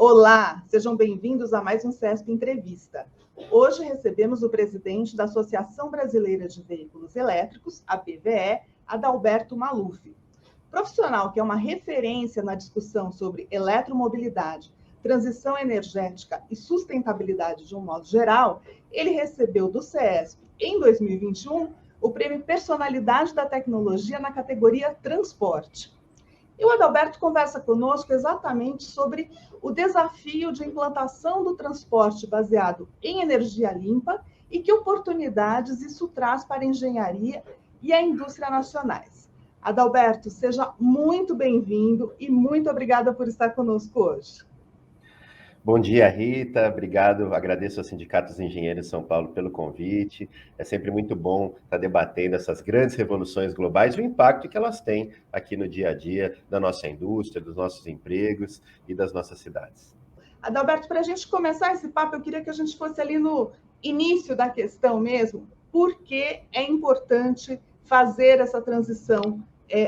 Olá, sejam bem-vindos a mais um CESP Entrevista. Hoje recebemos o presidente da Associação Brasileira de Veículos Elétricos, a BVE, Adalberto Maluf. Profissional que é uma referência na discussão sobre eletromobilidade, transição energética e sustentabilidade de um modo geral, ele recebeu do CESP, em 2021, o prêmio Personalidade da Tecnologia na categoria Transporte. E o Adalberto conversa conosco exatamente sobre o desafio de implantação do transporte baseado em energia limpa e que oportunidades isso traz para a engenharia e a indústria nacionais. Adalberto, seja muito bem-vindo e muito obrigada por estar conosco hoje. Bom dia, Rita. Obrigado. Agradeço ao Sindicato dos Engenheiros de São Paulo pelo convite. É sempre muito bom estar debatendo essas grandes revoluções globais e o impacto que elas têm aqui no dia a dia da nossa indústria, dos nossos empregos e das nossas cidades. Adalberto, para a gente começar esse papo, eu queria que a gente fosse ali no início da questão mesmo. Por que é importante fazer essa transição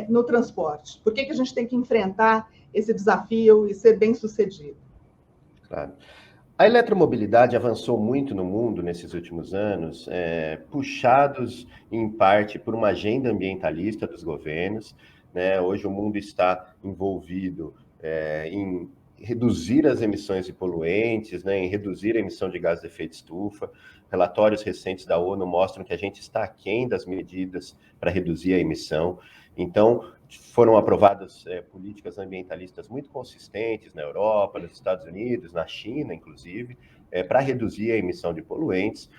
no transporte? Por que a gente tem que enfrentar esse desafio e ser bem-sucedido? Claro. A eletromobilidade avançou muito no mundo nesses últimos anos, puxados em parte por uma agenda ambientalista dos governos, né? Hoje o mundo está envolvido em reduzir as emissões de poluentes, né? Em reduzir a emissão de gases de efeito estufa. Relatórios recentes da ONU mostram que a gente está aquém das medidas para reduzir a emissão. Então, foram aprovadas políticas ambientalistas muito consistentes na Europa, nos Estados Unidos, na China, inclusive, para reduzir a emissão de poluentes.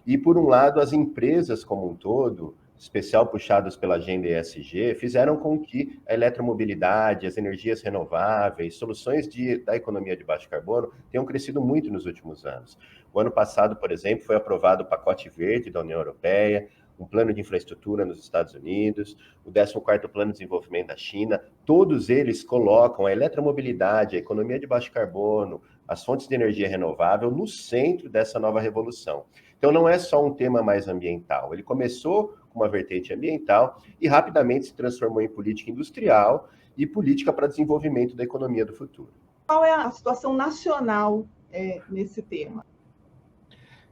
E, por um lado, as empresas como um todo, especial puxadas pela agenda ESG, fizeram com que a eletromobilidade, as energias renováveis, soluções da economia de baixo carbono tenham crescido muito nos últimos anos. O ano passado, por exemplo, foi aprovado o Pacote Verde da União Europeia, um plano de infraestrutura nos Estados Unidos, o 14º Plano de Desenvolvimento da China, todos eles colocam a eletromobilidade, a economia de baixo carbono, as fontes de energia renovável no centro dessa nova revolução. Então não é só um tema mais ambiental, ele começou com uma vertente ambiental e rapidamente se transformou em política industrial e política para desenvolvimento da economia do futuro. Qual é a situação nacional nesse tema?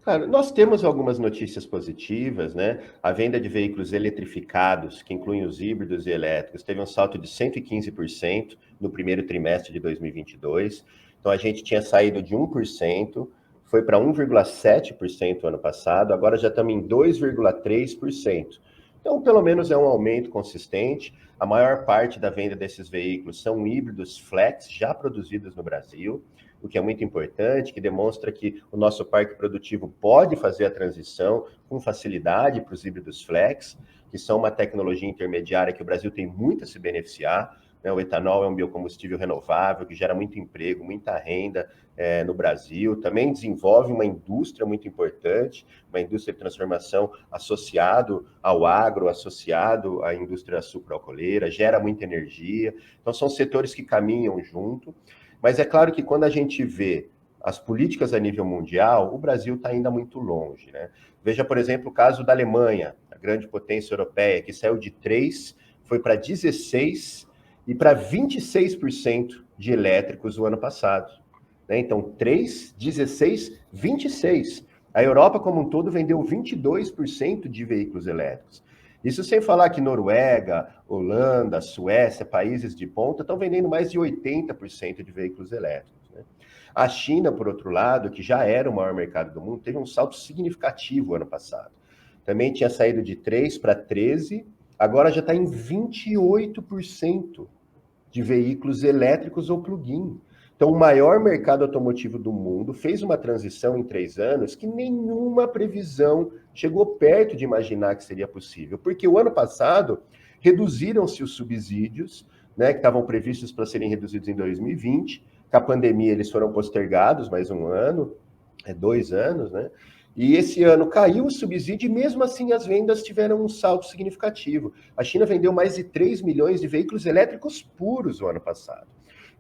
Claro, nós temos algumas notícias positivas, né? A venda de veículos eletrificados, que incluem os híbridos e elétricos, teve um salto de 115% no primeiro trimestre de 2022. Então, a gente tinha saído de 1%, foi para 1,7% ano passado, agora já estamos em 2,3%. Então, pelo menos é um aumento consistente. A maior parte da venda desses veículos são híbridos flex, já produzidos no Brasil, o que é muito importante, que demonstra que o nosso parque produtivo pode fazer a transição com facilidade para os híbridos flex, que são uma tecnologia intermediária que o Brasil tem muito a se beneficiar. Né? O etanol é um biocombustível renovável que gera muito emprego, muita renda no Brasil. Também desenvolve uma indústria muito importante, uma indústria de transformação associado ao agro, associado à indústria sucroalcooleira, gera muita energia. Então, são setores que caminham junto. Mas é claro que quando a gente vê as políticas a nível mundial, o Brasil está ainda muito longe, né? Veja, por exemplo, o caso da Alemanha, a grande potência europeia, que saiu de 3%, foi para 16% e para 26% de elétricos o ano passado. Né? Então, 3%, 16%, 26%. A Europa como um todo vendeu 22% de veículos elétricos. Isso sem falar que Noruega, Holanda, Suécia, países de ponta, estão vendendo mais de 80% de veículos elétricos. Né? A China, por outro lado, que já era o maior mercado do mundo, teve um salto significativo ano passado. Também tinha saído de 3% para 13%, agora já está em 28% de veículos elétricos ou plug-in. Então, o maior mercado automotivo do mundo fez uma transição em 3 anos que nenhuma previsão chegou perto de imaginar que seria possível. Porque o ano passado, reduziram-se os subsídios, né, que estavam previstos para serem reduzidos em 2020. Com a pandemia, eles foram postergados mais um ano, 2 anos, né? E esse ano caiu o subsídio e mesmo assim as vendas tiveram um salto significativo. A China vendeu mais de 3 milhões de veículos elétricos puros o ano passado.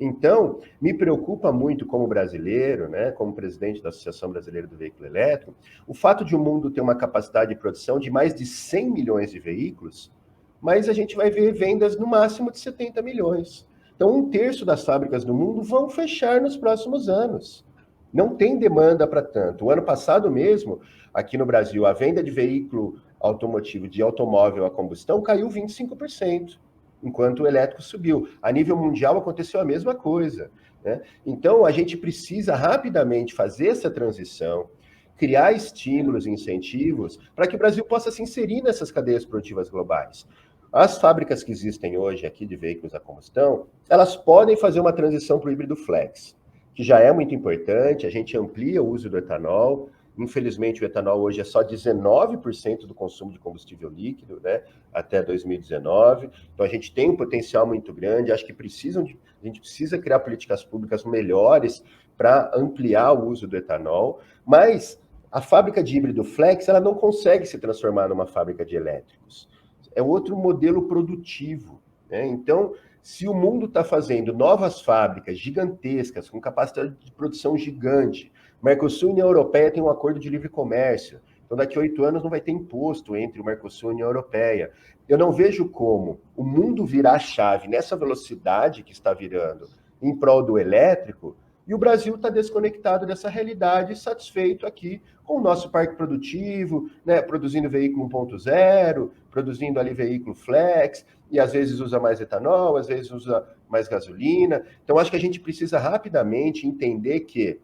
Então, me preocupa muito como brasileiro, né, como presidente da Associação Brasileira do Veículo Elétrico, o fato de o mundo ter uma capacidade de produção de mais de 100 milhões de veículos, mas a gente vai ver vendas no máximo de 70 milhões. Então, 1/3 das fábricas do mundo vão fechar nos próximos anos. Não tem demanda para tanto. O ano passado mesmo, aqui no Brasil, a venda de veículo automotivo, de automóvel a combustão, caiu 25%, enquanto o elétrico subiu. A nível mundial aconteceu a mesma coisa, né? Então, a gente precisa rapidamente fazer essa transição, criar estímulos e incentivos para que o Brasil possa se inserir nessas cadeias produtivas globais. As fábricas que existem hoje aqui de veículos a combustão, elas podem fazer uma transição para o híbrido flex, que já é muito importante, a gente amplia o uso do etanol. Infelizmente, o etanol hoje é só 19% do consumo de combustível líquido, né, até 2019. Então, a gente tem um potencial muito grande. Acho que a gente precisa criar políticas públicas melhores para ampliar o uso do etanol. Mas a fábrica de híbrido flex, ela não consegue se transformar numa fábrica de elétricos. É outro modelo produtivo, né? Então, se o mundo está fazendo novas fábricas gigantescas, com capacidade de produção gigante, Mercosul e União Europeia têm um acordo de livre comércio, então daqui a 8 anos não vai ter imposto entre o Mercosul e a União Europeia. Eu não vejo como o mundo virar a chave nessa velocidade que está virando em prol do elétrico, e o Brasil está desconectado dessa realidade, satisfeito aqui com o nosso parque produtivo, né, produzindo veículo 1.0, produzindo ali veículo flex, e às vezes usa mais etanol, às vezes usa mais gasolina. Então, acho que a gente precisa rapidamente entender que,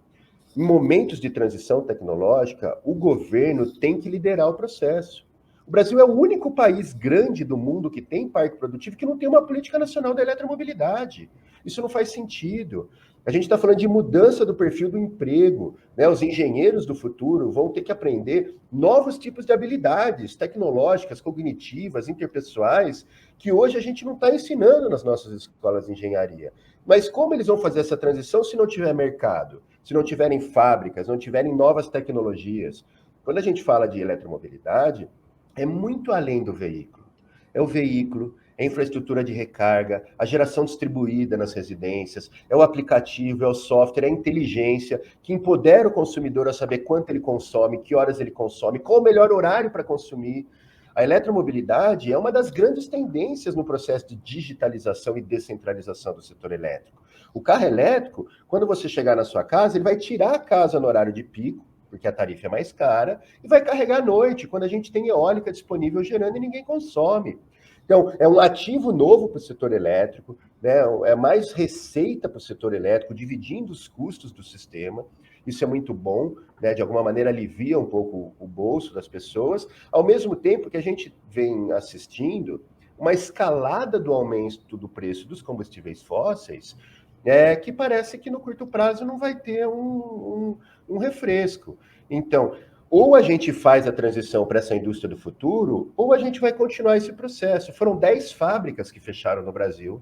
em momentos de transição tecnológica, o governo tem que liderar o processo. O Brasil é o único país grande do mundo que tem parque produtivo que não tem uma política nacional da eletromobilidade. Isso não faz sentido. A gente está falando de mudança do perfil do emprego, né? Os engenheiros do futuro vão ter que aprender novos tipos de habilidades tecnológicas, cognitivas, interpessoais, que hoje a gente não está ensinando nas nossas escolas de engenharia. Mas como eles vão fazer essa transição se não tiver mercado, se não tiverem fábricas, não tiverem novas tecnologias? Quando a gente fala de eletromobilidade, é muito além do veículo. É o veículo, é a infraestrutura de recarga, a geração distribuída nas residências, é o aplicativo, é o software, é a inteligência que empodera o consumidor a saber quanto ele consome, que horas ele consome, qual o melhor horário para consumir. A eletromobilidade é uma das grandes tendências no processo de digitalização e descentralização do setor elétrico. O carro elétrico, quando você chegar na sua casa, ele vai tirar a casa no horário de pico, porque a tarifa é mais cara, e vai carregar à noite, quando a gente tem eólica disponível gerando e ninguém consome. Então, é um ativo novo para o setor elétrico, né? É mais receita para o setor elétrico, dividindo os custos do sistema. Isso é muito bom, né? De alguma maneira alivia um pouco o bolso das pessoas, ao mesmo tempo que a gente vem assistindo uma escalada do aumento do preço dos combustíveis fósseis, que parece que no curto prazo não vai ter um refresco. Então, ou a gente faz a transição para essa indústria do futuro, ou a gente vai continuar esse processo. Foram 10 fábricas que fecharam no Brasil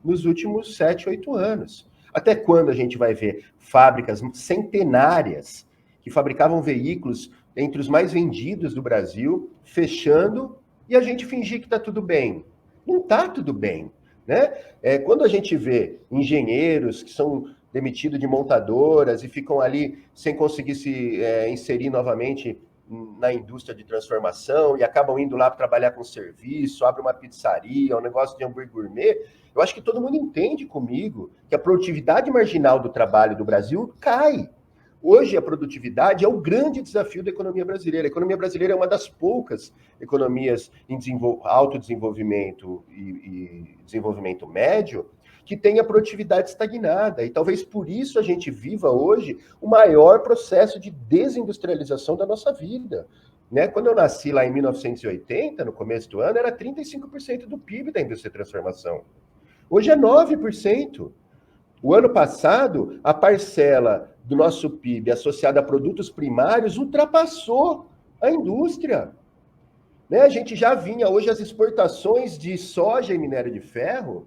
nos últimos 7, 8 anos. Até quando a gente vai ver fábricas centenárias que fabricavam veículos entre os mais vendidos do Brasil, fechando, e a gente fingir que está tudo bem? Não está tudo bem, né? Quando a gente vê engenheiros que são demitidos de montadoras e ficam ali sem conseguir se inserir novamente na indústria de transformação e acabam indo lá para trabalhar com serviço, abre uma pizzaria, um negócio de hambúrguer gourmet, eu acho que todo mundo entende comigo que a produtividade marginal do trabalho do Brasil cai. Hoje, a produtividade é o grande desafio da economia brasileira. A economia brasileira é uma das poucas economias em autodesenvolvimento e desenvolvimento médio que tem a produtividade estagnada. E talvez por isso a gente viva hoje o maior processo de desindustrialização da nossa vida. Né? Quando eu nasci lá em 1980, no começo do ano, era 35% do PIB da indústria de transformação. Hoje é 9%. O ano passado, a parcela do nosso PIB associada a produtos primários ultrapassou a indústria. Né? A gente já vinha, hoje as exportações de soja e minério de ferro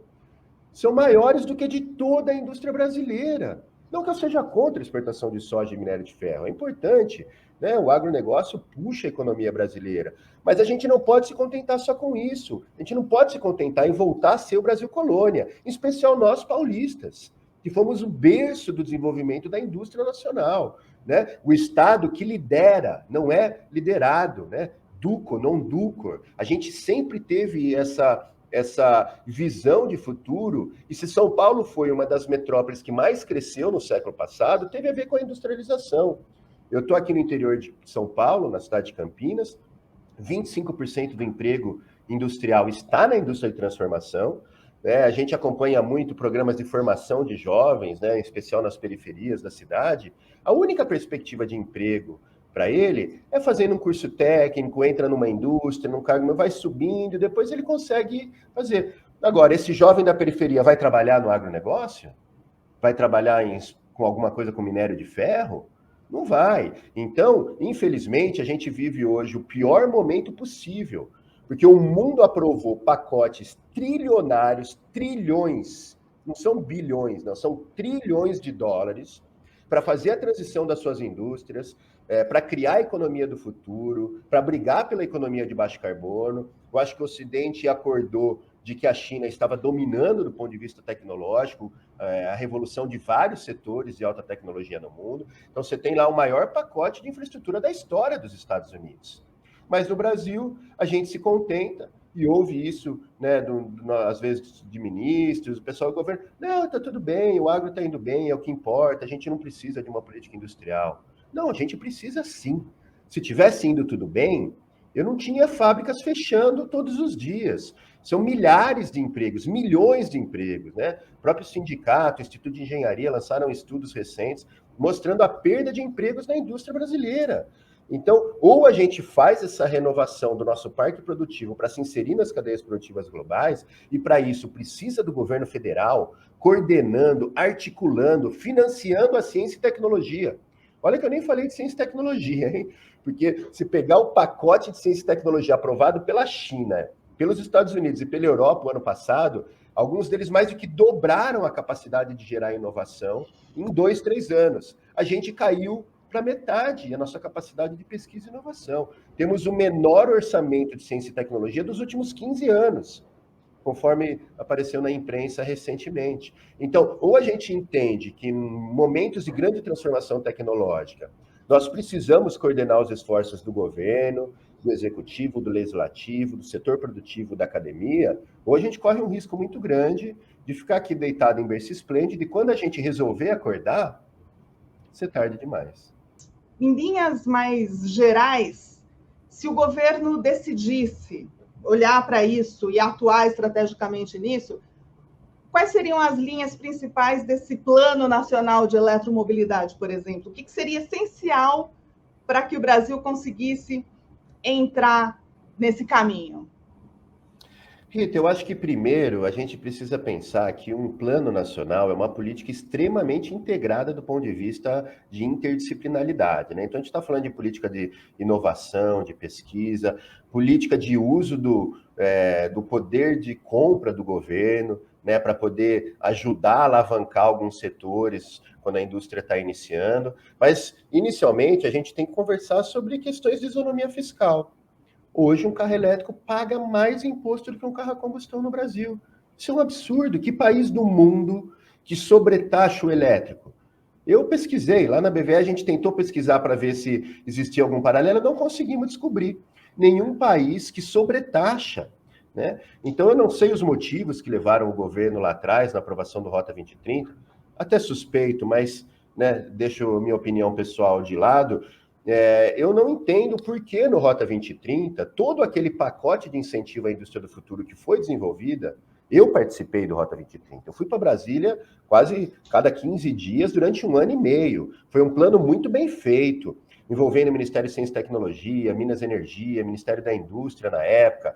são maiores do que de toda a indústria brasileira. Não que eu seja contra a exportação de soja e minério de ferro, é importante, né? O agronegócio puxa a economia brasileira, mas a gente não pode se contentar só com isso, a gente não pode se contentar em voltar a ser o Brasil colônia, em especial nós paulistas, que fomos o berço do desenvolvimento da indústria nacional, né? O Estado que lidera, não é liderado, né? Duco, não ducor. A gente sempre teve essa visão de futuro, e se São Paulo foi uma das metrópoles que mais cresceu no século passado, teve a ver com a industrialização. Eu estou aqui no interior de São Paulo, na cidade de Campinas, 25% do emprego industrial está na indústria de transformação, né? A gente acompanha muito programas de formação de jovens, né, em especial nas periferias da cidade. A única perspectiva de emprego para ele é fazendo um curso técnico, entra numa indústria, num cargo, vai subindo, depois ele consegue fazer. Agora, esse jovem da periferia vai trabalhar no agronegócio? Vai trabalhar com alguma coisa com minério de ferro? Não vai. Então, infelizmente, a gente vive hoje o pior momento possível, porque o mundo aprovou pacotes trilionários, trilhões, não são bilhões, não, são trilhões de dólares, para fazer a transição das suas indústrias, para criar a economia do futuro, para brigar pela economia de baixo carbono. Eu acho que o Ocidente acordou de que a China estava dominando do ponto de vista tecnológico a revolução de vários setores de alta tecnologia no mundo. Então, você tem lá o maior pacote de infraestrutura da história dos Estados Unidos. Mas no Brasil, a gente se contenta, e ouve isso, né, às vezes, de ministros, o pessoal do governo. Não, está tudo bem, o agro está indo bem, é o que importa, a gente não precisa de uma política industrial. Não, a gente precisa sim. Se tivesse indo tudo bem, eu não tinha fábricas fechando todos os dias. São milhares de empregos, milhões de empregos, né? O próprio sindicato, o Instituto de Engenharia lançaram estudos recentes mostrando a perda de empregos na indústria brasileira. Então, ou a gente faz essa renovação do nosso parque produtivo para se inserir nas cadeias produtivas globais, e para isso precisa do governo federal coordenando, articulando, financiando a ciência e tecnologia. Olha que eu nem falei de ciência e tecnologia, hein? Porque se pegar o pacote de ciência e tecnologia aprovado pela China, pelos Estados Unidos e pela Europa o ano passado, alguns deles mais do que dobraram a capacidade de gerar inovação em 2, 3 anos. A gente caiu para metade a nossa capacidade de pesquisa e inovação. Temos o menor orçamento de ciência e tecnologia dos últimos 15 anos, conforme apareceu na imprensa recentemente. Então, ou a gente entende que em momentos de grande transformação tecnológica, nós precisamos coordenar os esforços do governo, do executivo, do legislativo, do setor produtivo, da academia, ou a gente corre um risco muito grande de ficar aqui deitado em berço esplêndido e quando a gente resolver acordar, ser tarde demais. Em linhas mais gerais, se o governo decidisse olhar para isso e atuar estrategicamente nisso, quais seriam as linhas principais desse Plano Nacional de Eletromobilidade, por exemplo? O que seria essencial para que o Brasil conseguisse entrar nesse caminho? Rita, eu acho que primeiro a gente precisa pensar que um plano nacional é uma política extremamente integrada do ponto de vista de interdisciplinaridade, né? Então a gente está falando de política de inovação, de pesquisa, política de uso do poder de compra do governo, né, para poder ajudar a alavancar alguns setores quando a indústria está iniciando. Mas, inicialmente, a gente tem que conversar sobre questões de isonomia fiscal. Hoje, um carro elétrico paga mais imposto do que um carro a combustão no Brasil. Isso é um absurdo. Que país do mundo que sobretaxa o elétrico? Eu pesquisei, lá na BVE a gente tentou pesquisar para ver se existia algum paralelo, não conseguimos descobrir nenhum país que sobretaxa, né? Então eu não sei os motivos que levaram o governo lá atrás, na aprovação do Rota 2030, até suspeito, mas, né, deixo minha opinião pessoal de lado. Eu não entendo por que no Rota 2030, todo aquele pacote de incentivo à indústria do futuro que foi desenvolvida, eu participei do Rota 2030. Eu fui para Brasília quase cada 15 dias durante 1 ano e meio. Foi um plano muito bem feito, envolvendo o Ministério de Ciência e Tecnologia, Minas e Energia, Ministério da Indústria na época,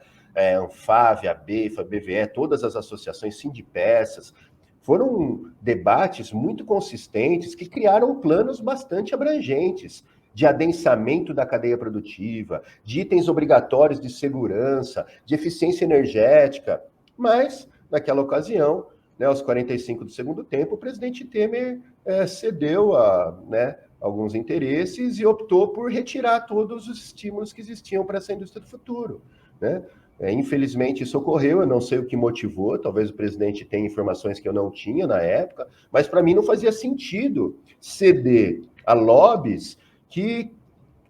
Anfave, ABEFA, BVE, todas as associações, Sindipeças. Foram debates muito consistentes que criaram planos bastante abrangentes de adensamento da cadeia produtiva, de itens obrigatórios de segurança, de eficiência energética. Mas, naquela ocasião, né, aos 45 do segundo tempo, o presidente Temer cedeu a, né, alguns interesses e optou por retirar todos os estímulos que existiam para essa indústria do futuro, né? Infelizmente isso ocorreu, eu não sei o que motivou, talvez o presidente tenha informações que eu não tinha na época, mas para mim não fazia sentido ceder a lobbies que,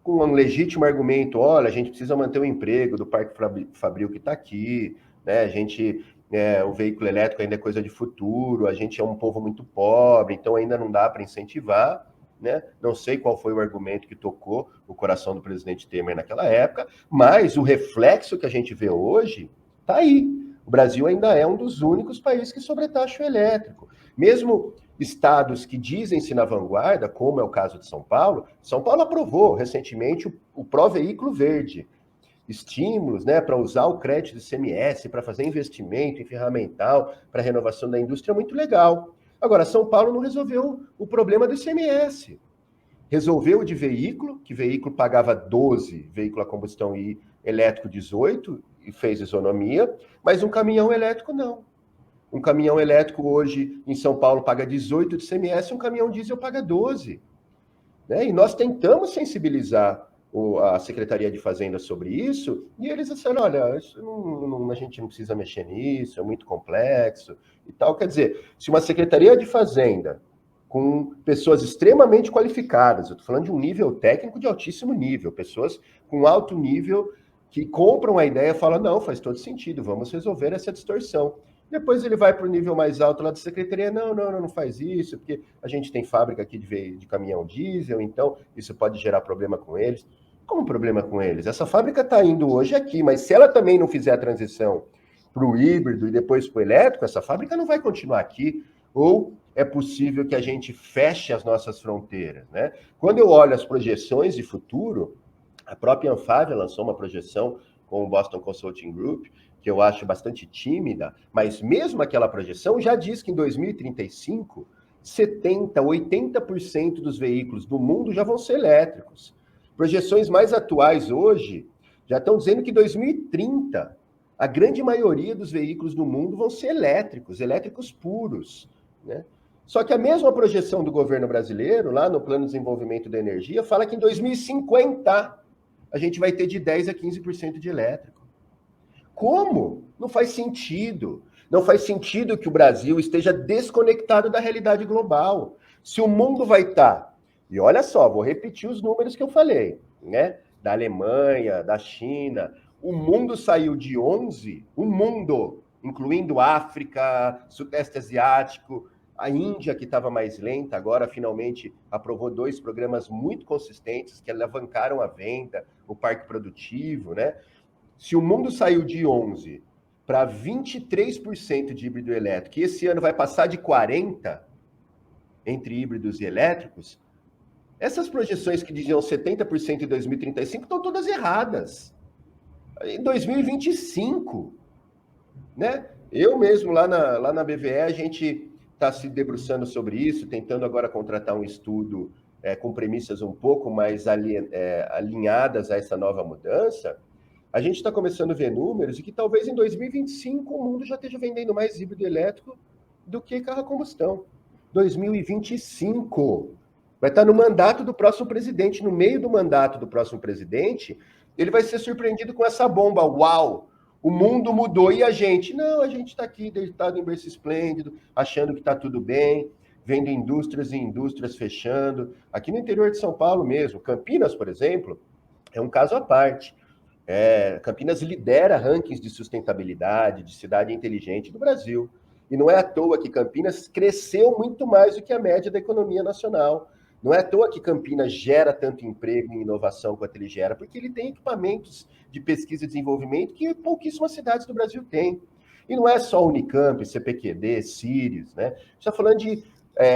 com um legítimo argumento, olha, a gente precisa manter o emprego do Parque Fabril que está aqui, né? O veículo elétrico ainda é coisa de futuro, a gente é um povo muito pobre, então ainda não dá para incentivar, né? Não sei qual foi o argumento que tocou o coração do presidente Temer naquela época, mas o reflexo que a gente vê hoje está aí. O Brasil ainda é um dos únicos países que sobretaxa o elétrico. Mesmo estados que dizem-se na vanguarda, como é o caso de São Paulo aprovou recentemente o Pró-Veículo Verde, estímulos, né, para usar o crédito do ICMS, para fazer investimento em ferramental, para renovação da indústria, muito legal. Agora, São Paulo não resolveu o problema do ICMS. Resolveu o de veículo, que veículo pagava 12, veículo a combustão e elétrico 18, e fez isonomia, mas um caminhão elétrico não. Um caminhão elétrico hoje em São Paulo paga 18 de ICMS, um caminhão diesel paga 12. Né? E nós tentamos sensibilizar a Secretaria de Fazenda sobre isso, e eles disseram, olha, a gente não precisa mexer nisso, é muito complexo e tal. Quer dizer, se uma Secretaria de Fazenda, com pessoas extremamente qualificadas, eu estou falando de um nível técnico de altíssimo nível, pessoas com alto nível que compram a ideia e falam, não, faz todo sentido, vamos resolver essa distorção. Depois ele vai para o nível mais alto lá da secretaria, não faz isso, porque a gente tem fábrica aqui de caminhão diesel, então isso pode gerar problema com eles. Como problema com eles? Essa fábrica está indo hoje aqui, mas se ela também não fizer a transição para o híbrido e depois para o elétrico, essa fábrica não vai continuar aqui. Ou é possível que a gente feche as nossas fronteiras, né? Quando eu olho as projeções de futuro, a própria Anfávia lançou uma projeção com o Boston Consulting Group, que eu acho bastante tímida, mas mesmo aquela projeção já diz que em 2035, 70%, 80% dos veículos do mundo já vão ser elétricos. Projeções mais atuais hoje já estão dizendo que em 2030, a grande maioria dos veículos do mundo vão ser elétricos puros, né? Só que a mesma projeção do governo brasileiro, lá no Plano de Desenvolvimento da Energia, fala que em 2050 a gente vai ter de 10% a 15% de elétrico. Como? Não faz sentido. Não faz sentido que o Brasil esteja desconectado da realidade global. Se o mundo vai estar... E olha só, vou repetir os números que eu falei, né? Da Alemanha, da China. O mundo saiu de 11, o mundo, incluindo África, Sudeste Asiático, a Índia, que estava mais lenta, agora finalmente aprovou 2 programas muito consistentes que alavancaram a venda, o parque produtivo, né? Se o mundo saiu de 11 para 23% de híbrido elétrico, e esse ano vai passar de 40% entre híbridos e elétricos, essas projeções que diziam 70% em 2035 estão todas erradas. Em 2025, né? Eu mesmo, lá na BVE, a gente está se debruçando sobre isso, tentando agora contratar um estudo com premissas um pouco mais alinhadas a essa nova mudança. A gente está começando a ver números e que talvez em 2025 o mundo já esteja vendendo mais híbrido elétrico do que carro a combustão. 2025. Vai estar no mandato do próximo presidente. No meio do mandato do próximo presidente, ele vai ser surpreendido com essa bomba. Uau! O mundo mudou e a gente? Não, a gente está aqui deitado em berço esplêndido, achando que está tudo bem, vendo indústrias e indústrias fechando. Aqui no interior de São Paulo mesmo, Campinas, por exemplo, é um caso à parte. Campinas lidera rankings de sustentabilidade, de cidade inteligente do Brasil. E não é à toa que Campinas cresceu muito mais do que a média da economia nacional. Não é à toa que Campinas gera tanto emprego e inovação quanto ele gera, porque ele tem equipamentos de pesquisa e desenvolvimento que pouquíssimas cidades do Brasil têm. E não é só Unicamp, CPQD, Sirius, né? A gente está falando de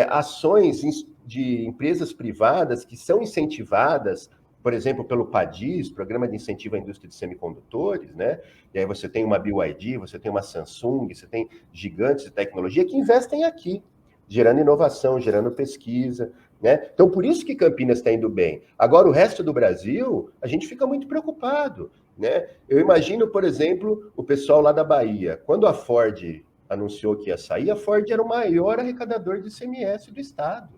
ações de empresas privadas que são incentivadas, por exemplo, pelo PADIS, Programa de Incentivo à Indústria de Semicondutores, né? E aí você tem uma BYD, você tem uma Samsung, você tem gigantes de tecnologia que investem aqui, gerando inovação, gerando pesquisa, né? Então, por isso que Campinas está indo bem. Agora, o resto do Brasil, a gente fica muito preocupado, né? Eu imagino, por exemplo, o pessoal lá da Bahia. Quando a Ford anunciou que ia sair, a Ford era o maior arrecadador de ICMS do estado.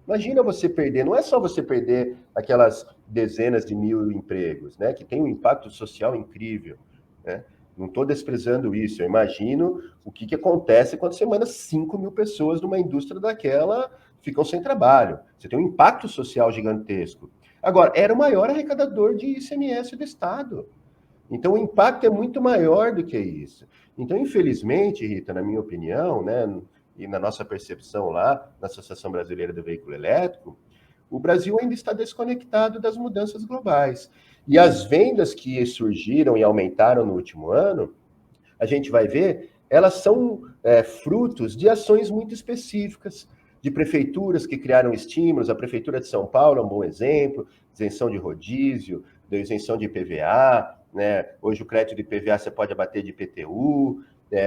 Imagina você perder, não é só você perder aquelas dezenas de mil empregos, né? Que tem um impacto social incrível, né? Não estou desprezando isso. Eu imagino o que acontece quando você manda 5 mil pessoas numa indústria daquela, ficam sem trabalho. Você tem um impacto social gigantesco. Agora, era o maior arrecadador de ICMS do estado. Então, o impacto é muito maior do que isso. Então, infelizmente, Rita, na minha opinião, né, e na nossa percepção lá, na Associação Brasileira do Veículo Elétrico, o Brasil ainda está desconectado das mudanças globais. E as vendas que surgiram e aumentaram no último ano, a gente vai ver, elas são frutos de ações muito específicas, de prefeituras que criaram estímulos. A Prefeitura de São Paulo é um bom exemplo, isenção de rodízio, de isenção de IPVA, né? Hoje o crédito de IPVA você pode abater de IPTU,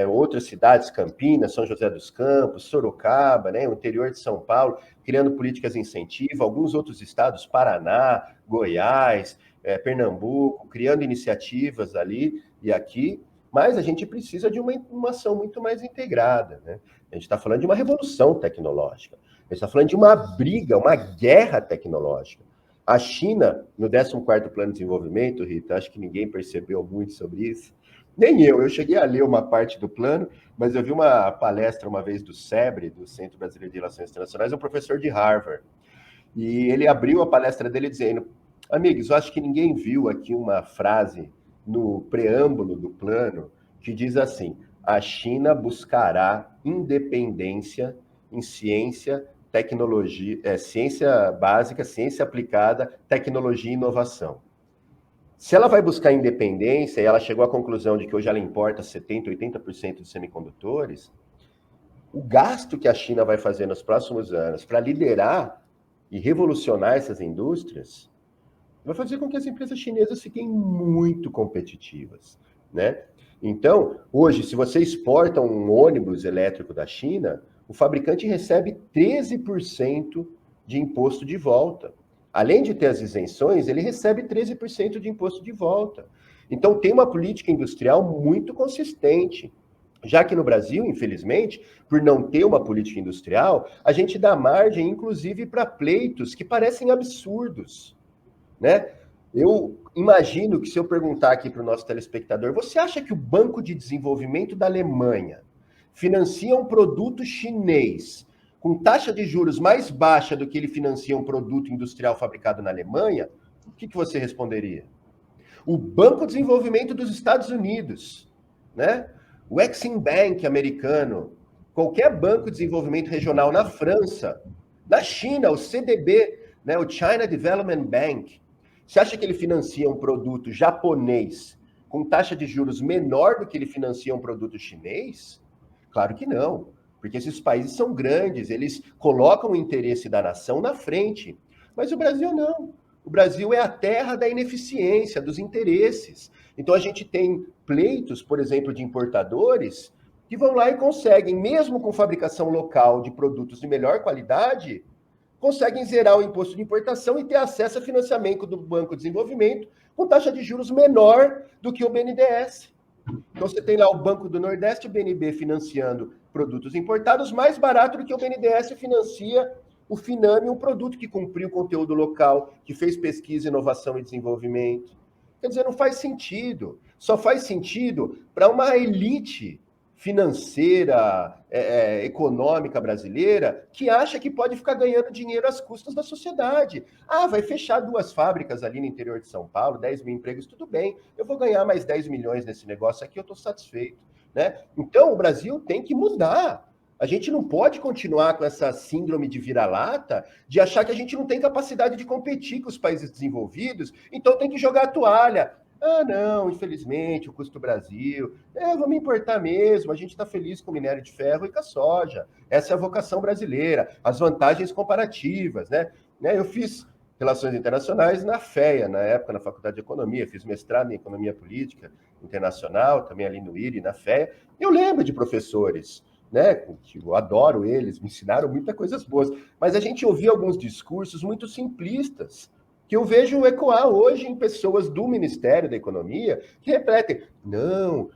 outras cidades, Campinas, São José dos Campos, Sorocaba, né? O interior de São Paulo, criando políticas de incentivo, alguns outros estados, Paraná, Goiás, Pernambuco, criando iniciativas ali e aqui, mas a gente precisa de uma ação muito mais integrada, né? A gente está falando de uma revolução tecnológica, a gente está falando de uma briga, uma guerra tecnológica. A China, no 14º Plano de Desenvolvimento, Rita, acho que ninguém percebeu muito sobre isso, nem eu cheguei a ler uma parte do plano, mas eu vi uma palestra uma vez do SEBRE, do Centro Brasileiro de Relações Internacionais, um professor de Harvard, e ele abriu a palestra dele dizendo: amigos, eu acho que ninguém viu aqui uma frase no preâmbulo do plano que diz assim: a China buscará independência em ciência, tecnologia, ciência básica, ciência aplicada, tecnologia e inovação. Se ela vai buscar independência e ela chegou à conclusão de que hoje ela importa 70%, 80% de semicondutores, o gasto que a China vai fazer nos próximos anos para liderar e revolucionar essas indústrias vai fazer com que as empresas chinesas fiquem muito competitivas, né? Então, hoje, se você exporta um ônibus elétrico da China, o fabricante recebe 13% de imposto de volta. Além de ter as isenções, ele recebe 13% de imposto de volta. Então, tem uma política industrial muito consistente. Já que no Brasil, infelizmente, por não ter uma política industrial, a gente dá margem, inclusive, para pleitos que parecem absurdos, né? Eu imagino que se eu perguntar aqui para o nosso telespectador, você acha que o Banco de Desenvolvimento da Alemanha financia um produto chinês com taxa de juros mais baixa do que ele financia um produto industrial fabricado na Alemanha? O que você responderia? O Banco de Desenvolvimento dos Estados Unidos, né? O Exim Bank americano, qualquer banco de desenvolvimento regional na França, na China, o CDB, né? O China Development Bank. Você acha que ele financia um produto japonês com taxa de juros menor do que ele financia um produto chinês? Claro que não, porque esses países são grandes, eles colocam o interesse da nação na frente. Mas o Brasil não. O Brasil é a terra da ineficiência, dos interesses. Então a gente tem pleitos, por exemplo, de importadores que vão lá e conseguem, mesmo com fabricação local de produtos de melhor qualidade, conseguem zerar o imposto de importação e ter acesso a financiamento do Banco de Desenvolvimento com taxa de juros menor do que o BNDES. Então você tem lá o Banco do Nordeste, o BNB, financiando produtos importados mais barato do que o BNDES financia o Finame, um produto que cumpriu o conteúdo local, que fez pesquisa, inovação e desenvolvimento. Quer dizer, não faz sentido. Só faz sentido para uma elite financeira, econômica brasileira, que acha que pode ficar ganhando dinheiro às custas da sociedade. Ah, vai fechar 2 fábricas ali no interior de São Paulo, 10 mil empregos, tudo bem. Eu vou ganhar mais 10 milhões nesse negócio aqui, eu estou satisfeito, né? Então, o Brasil tem que mudar. A gente não pode continuar com essa síndrome de vira-lata de achar que a gente não tem capacidade de competir com os países desenvolvidos, então tem que jogar a toalha. Ah, não, infelizmente, o custo do Brasil. Vamos importar mesmo, a gente está feliz com o minério de ferro e com a soja. Essa é a vocação brasileira, as vantagens comparativas, né? Eu fiz Relações Internacionais na FEA, na época, na Faculdade de Economia, fiz mestrado em Economia Política Internacional, também ali no IRI, na FEA. Eu lembro de professores, né, que eu adoro eles, me ensinaram muitas coisas boas, mas a gente ouvia alguns discursos muito simplistas, que eu vejo ecoar hoje em pessoas do Ministério da Economia que repetem: não,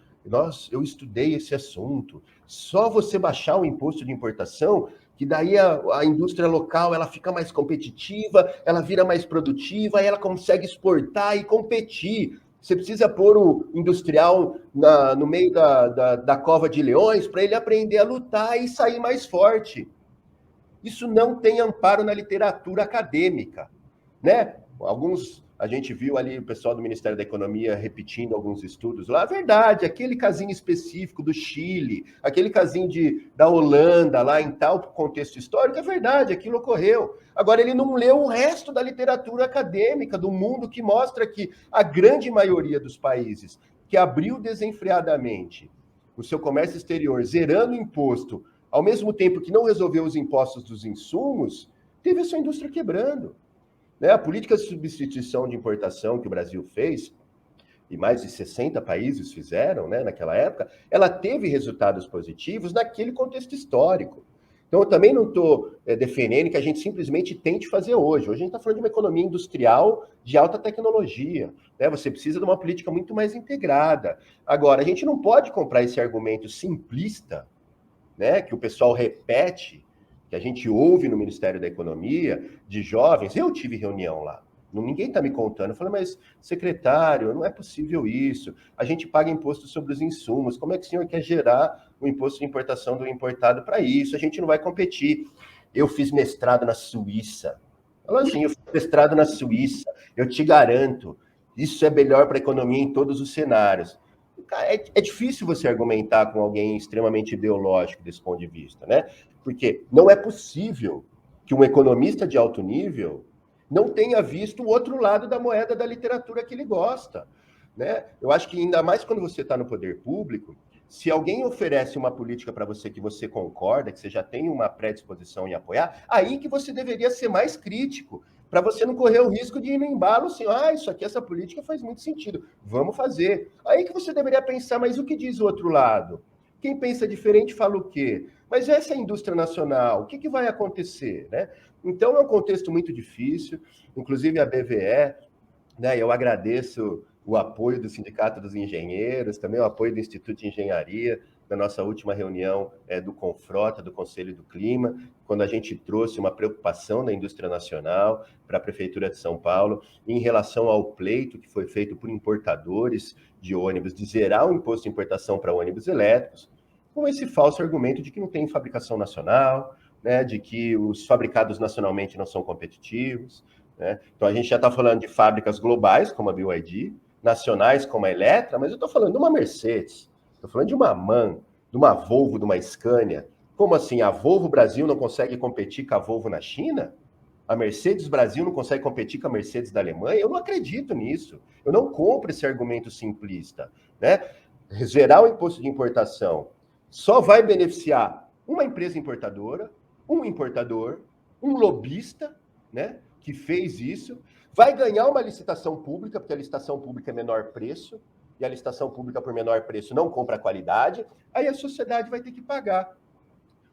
eu estudei esse assunto, só você baixar o imposto de importação, que daí a indústria local ela fica mais competitiva, ela vira mais produtiva, e ela consegue exportar e competir. Você precisa pôr o industrial no meio da cova de leões para ele aprender a lutar e sair mais forte. Isso não tem amparo na literatura acadêmica, né? Alguns A gente viu ali o pessoal do Ministério da Economia repetindo alguns estudos lá. Verdade, aquele casinho específico do Chile, aquele casinho da Holanda, lá em tal contexto histórico, é verdade, aquilo ocorreu. Agora, ele não leu o resto da literatura acadêmica do mundo que mostra que a grande maioria dos países que abriu desenfreadamente o seu comércio exterior, zerando o imposto, ao mesmo tempo que não resolveu os impostos dos insumos, teve a sua indústria quebrando. Né? A política de substituição de importação que o Brasil fez, e mais de 60 países fizeram, né, naquela época, ela teve resultados positivos naquele contexto histórico. Então, eu também não estou defendendo que a gente simplesmente tente fazer hoje. Hoje a gente está falando de uma economia industrial de alta tecnologia. Né? Você precisa de uma política muito mais integrada. Agora, a gente não pode comprar esse argumento simplista, né, que o pessoal repete, que a gente ouve no Ministério da Economia, de jovens. Eu tive reunião lá. Ninguém está me contando. Eu falei, mas, secretário, não é possível isso. A gente paga imposto sobre os insumos. Como é que o senhor quer gerar o imposto de importação do importado para isso? A gente não vai competir. Eu fiz mestrado na Suíça. Falou assim, eu fiz mestrado na Suíça. Eu te garanto, isso é melhor para a economia em todos os cenários. É difícil você argumentar com alguém extremamente ideológico desse ponto de vista, né? Porque não é possível que um economista de alto nível não tenha visto o outro lado da moeda da literatura que ele gosta, né? Eu acho que ainda mais quando você está no poder público, se alguém oferece uma política para você que você concorda, que você já tem uma predisposição em apoiar, aí que você deveria ser mais crítico, para você não correr o risco de ir no embalo assim, isso aqui, essa política faz muito sentido, vamos fazer. Aí que você deveria pensar, mas o que diz o outro lado? Quem pensa diferente fala o quê? Mas essa é a indústria nacional, o que vai acontecer, né? Então, é um contexto muito difícil, inclusive a BVE, né, eu agradeço o apoio do Sindicato dos Engenheiros, também o apoio do Instituto de Engenharia, na nossa última reunião do Confrota, do Conselho do Clima, quando a gente trouxe uma preocupação da indústria nacional para a Prefeitura de São Paulo, em relação ao pleito que foi feito por importadores de ônibus, de zerar o imposto de importação para ônibus elétricos, com esse falso argumento de que não tem fabricação nacional, né, de que os fabricados nacionalmente não são competitivos. Né? Então, a gente já está falando de fábricas globais, como a BYD, nacionais, como a Eletra, mas eu estou falando de uma Mercedes, estou falando de uma MAN, de uma Volvo, de uma Scania. Como assim? A Volvo Brasil não consegue competir com a Volvo na China? A Mercedes Brasil não consegue competir com a Mercedes da Alemanha? Eu não acredito nisso. Eu não compro esse argumento simplista. Né? Zerar o imposto de importação só vai beneficiar uma empresa importadora, um importador, um lobista, né, que fez isso, vai ganhar uma licitação pública, porque a licitação pública é menor preço, e a licitação pública por menor preço não compra qualidade, aí a sociedade vai ter que pagar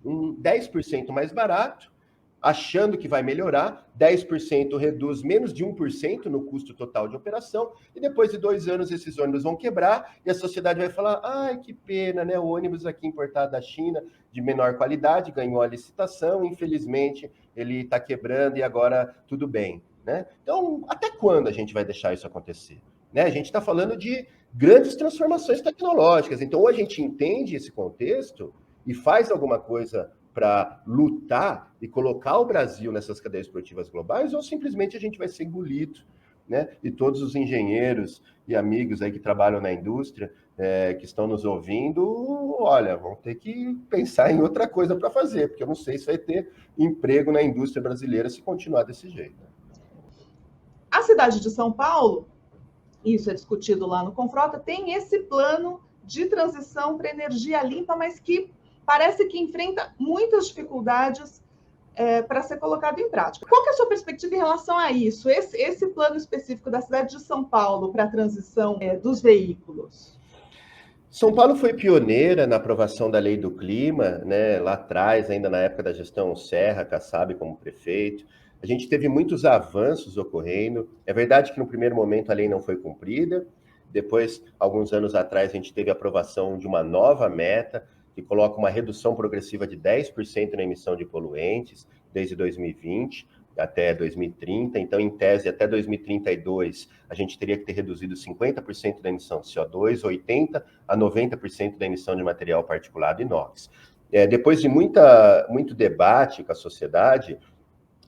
um 10% mais barato, achando que vai melhorar, 10% reduz menos de 1% no custo total de operação, e depois de 2 anos esses ônibus vão quebrar, e a sociedade vai falar, ai, que pena, né, o ônibus aqui importado da China, de menor qualidade, ganhou a licitação, infelizmente ele está quebrando e agora tudo bem. Né? Então, até quando a gente vai deixar isso acontecer? Né? A gente está falando de grandes transformações tecnológicas, então ou a gente entende esse contexto e faz alguma coisa para lutar e colocar o Brasil nessas cadeias produtivas globais, ou simplesmente a gente vai ser engolido, né? E todos os engenheiros e amigos aí que trabalham na indústria, que estão nos ouvindo, olha, vão ter que pensar em outra coisa para fazer, porque eu não sei se vai ter emprego na indústria brasileira se continuar desse jeito. A cidade de São Paulo, isso é discutido lá no Confrota, tem esse plano de transição para energia limpa, mas que parece que enfrenta muitas dificuldades para ser colocado em prática. Qual que é a sua perspectiva em relação a isso? Esse plano específico da cidade de São Paulo para a transição dos veículos? São Paulo foi pioneira na aprovação da Lei do Clima, né, lá atrás, ainda na época da gestão Serra, Kassab como prefeito. A gente teve muitos avanços ocorrendo. É verdade que no primeiro momento a lei não foi cumprida. Depois, alguns anos atrás, a gente teve a aprovação de uma nova meta, que coloca uma redução progressiva de 10% na emissão de poluentes, desde 2020 até 2030. Então, em tese, até 2032, a gente teria que ter reduzido 50% da emissão de CO2, 80% a 90% da emissão de material particulado inox. Depois de muito debate com a sociedade,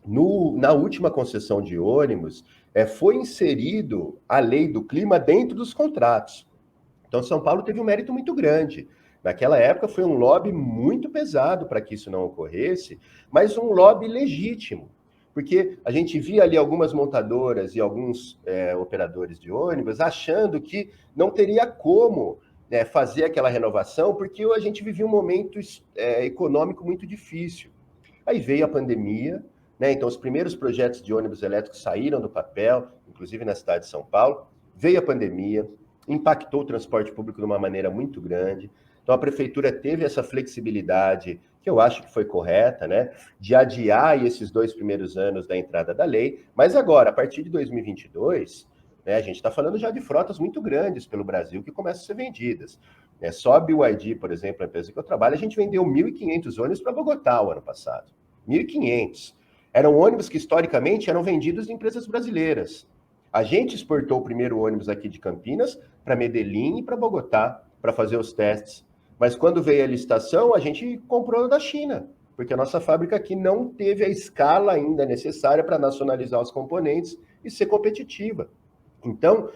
Na última concessão de ônibus, foi inserido a lei do clima dentro dos contratos. Então, São Paulo teve um mérito muito grande. Naquela época, foi um lobby muito pesado para que isso não ocorresse, mas um lobby legítimo. Porque a gente via ali algumas montadoras e alguns operadores de ônibus achando que não teria como fazer aquela renovação, porque a gente vivia um momento econômico muito difícil. Aí veio a pandemia, né? Então os primeiros projetos de ônibus elétricos saíram do papel, inclusive na cidade de São Paulo. Veio a pandemia, impactou o transporte público de uma maneira muito grande. Então a prefeitura teve essa flexibilidade, que eu acho que foi correta, né? De adiar esses 2 primeiros anos da entrada da lei. Mas agora, a partir de 2022, né, a gente está falando já de frotas muito grandes pelo Brasil que começam a ser vendidas. Só a BYD, por exemplo, a empresa que eu trabalho, a gente vendeu 1.500 ônibus para Bogotá o ano passado. 1.500. Eram ônibus que, historicamente, eram vendidos em empresas brasileiras. A gente exportou o primeiro ônibus aqui de Campinas para Medellín e para Bogotá para fazer os testes. Mas quando veio a licitação, a gente comprou da China, porque a nossa fábrica aqui não teve a escala ainda necessária para nacionalizar os componentes e ser competitiva. Então,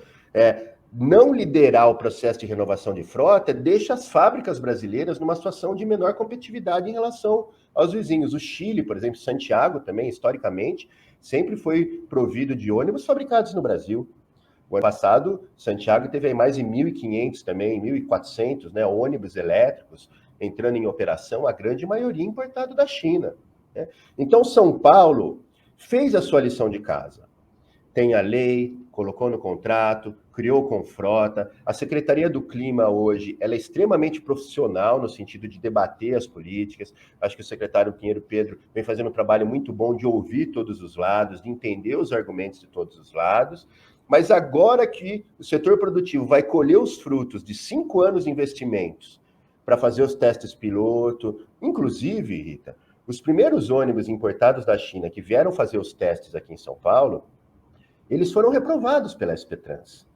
não liderar o processo de renovação de frota deixa as fábricas brasileiras numa situação de menor competitividade em relação aos vizinhos. O Chile, por exemplo, Santiago também, historicamente, sempre foi provido de ônibus fabricados no Brasil. O ano passado, Santiago teve aí mais de 1.500 também, 1.400, né, ônibus elétricos entrando em operação, a grande maioria importado da China. Né? Então, São Paulo fez a sua lição de casa. Tem a lei, colocou no contrato, criou com frota. A Secretaria do Clima hoje, ela é extremamente profissional no sentido de debater as políticas. Acho que o secretário Pinheiro Pedro vem fazendo um trabalho muito bom de ouvir todos os lados, de entender os argumentos de todos os lados. Mas agora que o setor produtivo vai colher os frutos de 5 anos de investimentos para fazer os testes piloto, inclusive, Rita, os primeiros ônibus importados da China que vieram fazer os testes aqui em São Paulo, eles foram reprovados pela SP-Trans.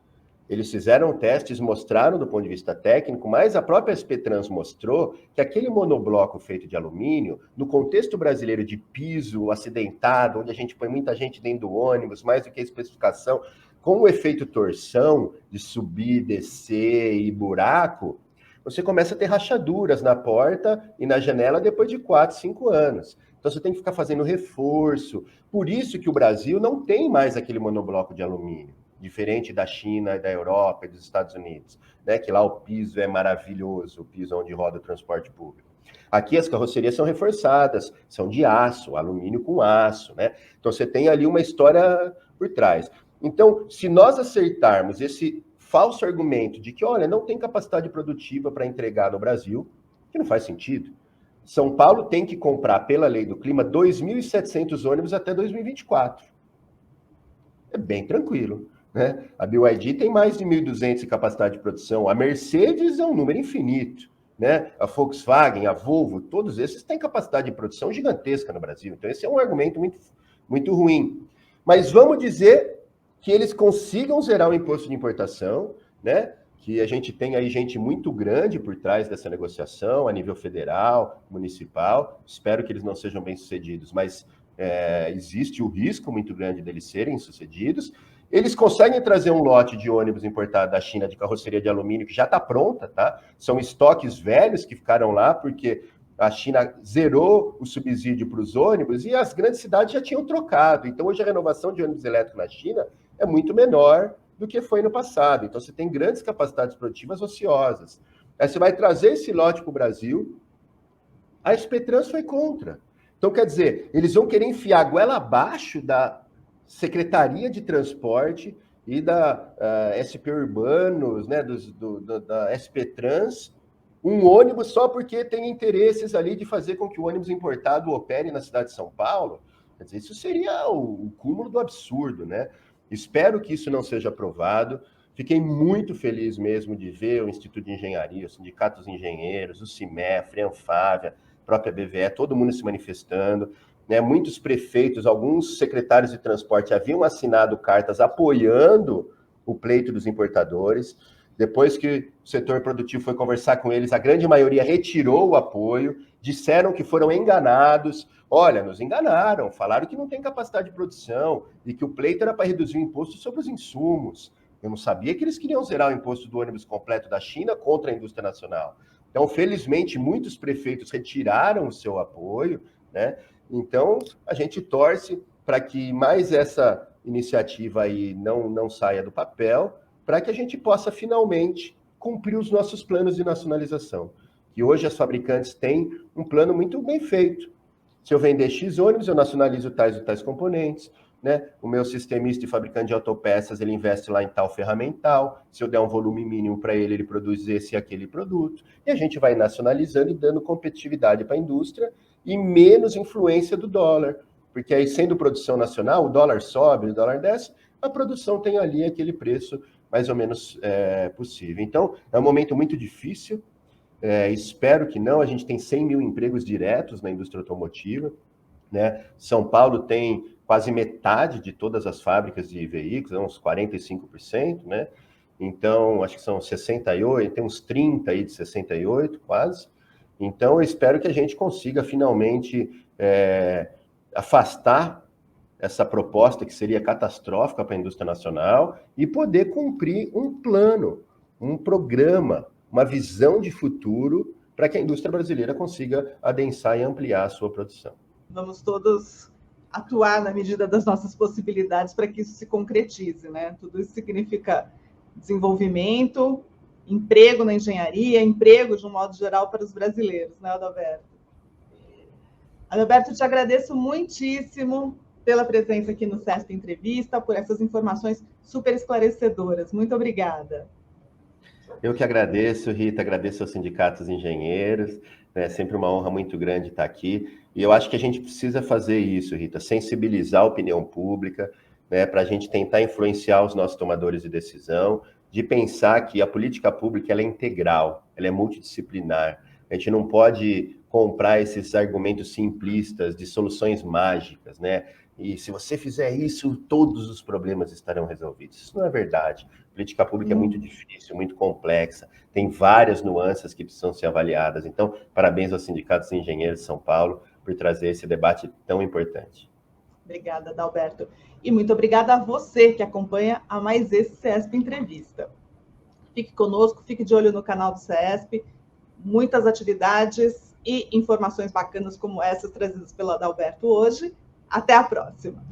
Eles fizeram testes, mostraram do ponto de vista técnico, mas a própria SP-Trans mostrou que aquele monobloco feito de alumínio, no contexto brasileiro de piso acidentado, onde a gente põe muita gente dentro do ônibus, mais do que a especificação, com o efeito torção, de subir, descer e buraco, você começa a ter rachaduras na porta e na janela depois de 4, 5 anos. Então você tem que ficar fazendo reforço. Por isso que o Brasil não tem mais aquele monobloco de alumínio, diferente da China, da Europa e dos Estados Unidos, né? Que lá o piso é maravilhoso, o piso onde roda o transporte público. Aqui as carrocerias são reforçadas, são de aço, alumínio com aço, né? Então você tem ali uma história por trás. Então, se nós acertarmos esse falso argumento de que, olha, não tem capacidade produtiva para entregar no Brasil, que não faz sentido. São Paulo tem que comprar, pela lei do clima, 2.700 ônibus até 2024. É bem tranquilo, né? A BYD tem mais de 1.200 de capacidade de produção. A Mercedes é um número infinito, né? A Volkswagen, a Volvo, todos esses têm capacidade de produção gigantesca no Brasil. Então, esse é um argumento muito, muito ruim. Mas vamos dizer que eles consigam zerar o imposto de importação, né? Que a gente tem aí gente muito grande por trás dessa negociação, a nível federal, municipal. Espero que eles não sejam bem-sucedidos, mas existe o risco muito grande deles serem sucedidos. Eles conseguem trazer um lote de ônibus importado da China de carroceria de alumínio que já está pronta, tá? São estoques velhos que ficaram lá porque a China zerou o subsídio para os ônibus e as grandes cidades já tinham trocado. Então, hoje a renovação de ônibus elétricos na China é muito menor do que foi no passado. Então, você tem grandes capacidades produtivas ociosas. Aí você vai trazer esse lote para o Brasil, a SP-Trans foi contra. Então, quer dizer, eles vão querer enfiar a goela abaixo da Secretaria de Transporte e da SP Urbanos, né, da SP-Trans, um ônibus só porque tem interesses ali de fazer com que o ônibus importado opere na cidade de São Paulo. Quer dizer, isso seria o cúmulo do absurdo, né? Espero que isso não seja aprovado. Fiquei muito feliz mesmo de ver o Instituto de Engenharia, o Sindicato dos Engenheiros, o CIMEF, a Anfávia, a própria BVE, todo mundo se manifestando. Né? Muitos prefeitos, alguns secretários de transporte haviam assinado cartas apoiando o pleito dos importadores. Depois que o setor produtivo foi conversar com eles, a grande maioria retirou o apoio, disseram que foram enganados. Olha, nos enganaram, falaram que não tem capacidade de produção e que o pleito era para reduzir o imposto sobre os insumos. Eu não sabia que eles queriam zerar o imposto do ônibus completo da China contra a indústria nacional. Então, felizmente, muitos prefeitos retiraram o seu apoio, né? Então, a gente torce para que mais essa iniciativa aí não saia do papel, para que a gente possa finalmente cumprir os nossos planos de nacionalização. Que hoje as fabricantes têm um plano muito bem feito. Se eu vender X ônibus, eu nacionalizo tais e tais componentes, né? O meu sistemista e fabricante de autopeças, ele investe lá em tal ferramental. Se eu der um volume mínimo para ele, ele produz esse e aquele produto. E a gente vai nacionalizando e dando competitividade para a indústria e menos influência do dólar. Porque aí, sendo produção nacional, o dólar sobe, o dólar desce, a produção tem ali aquele preço mais ou menos possível. Então, é um momento muito difícil. Espero que não. A gente tem 100 mil empregos diretos na indústria automotiva, né? São Paulo tem quase metade de todas as fábricas de veículos, uns 45%, né? Então, acho que são 68, tem uns 30 aí de 68, quase. Então, eu espero que a gente consiga finalmente afastar essa proposta que seria catastrófica para a indústria nacional e poder cumprir um plano, um programa, uma visão de futuro para que a indústria brasileira consiga adensar e ampliar a sua produção. Vamos todos atuar na medida das nossas possibilidades para que isso se concretize, né? Tudo isso significa desenvolvimento, emprego na engenharia, emprego de um modo geral para os brasileiros, né, Adalberto? Adalberto, te agradeço muitíssimo pela presença aqui no CESP Entrevista, por essas informações super esclarecedoras. Muito obrigada. Eu que agradeço, Rita, agradeço aos sindicatos engenheiros, é sempre uma honra muito grande estar aqui. E eu acho que a gente precisa fazer isso, Rita, sensibilizar a opinião pública, né, para a gente tentar influenciar os nossos tomadores de decisão, de pensar que a política pública ela é integral, ela é multidisciplinar. A gente não pode comprar esses argumentos simplistas de soluções mágicas, né? E se você fizer isso, todos os problemas estarão resolvidos. Isso não é verdade. A política pública é muito difícil, muito complexa, tem várias nuances que precisam ser avaliadas. Então, parabéns aos sindicatos e engenheiros de São Paulo por trazer esse debate tão importante. Obrigada, Adalberto. E muito obrigada a você que acompanha a mais esse CESP Entrevista. Fique conosco, fique de olho no canal do CESP, muitas atividades e informações bacanas como essas trazidas pelo Adalberto hoje. Até a próxima!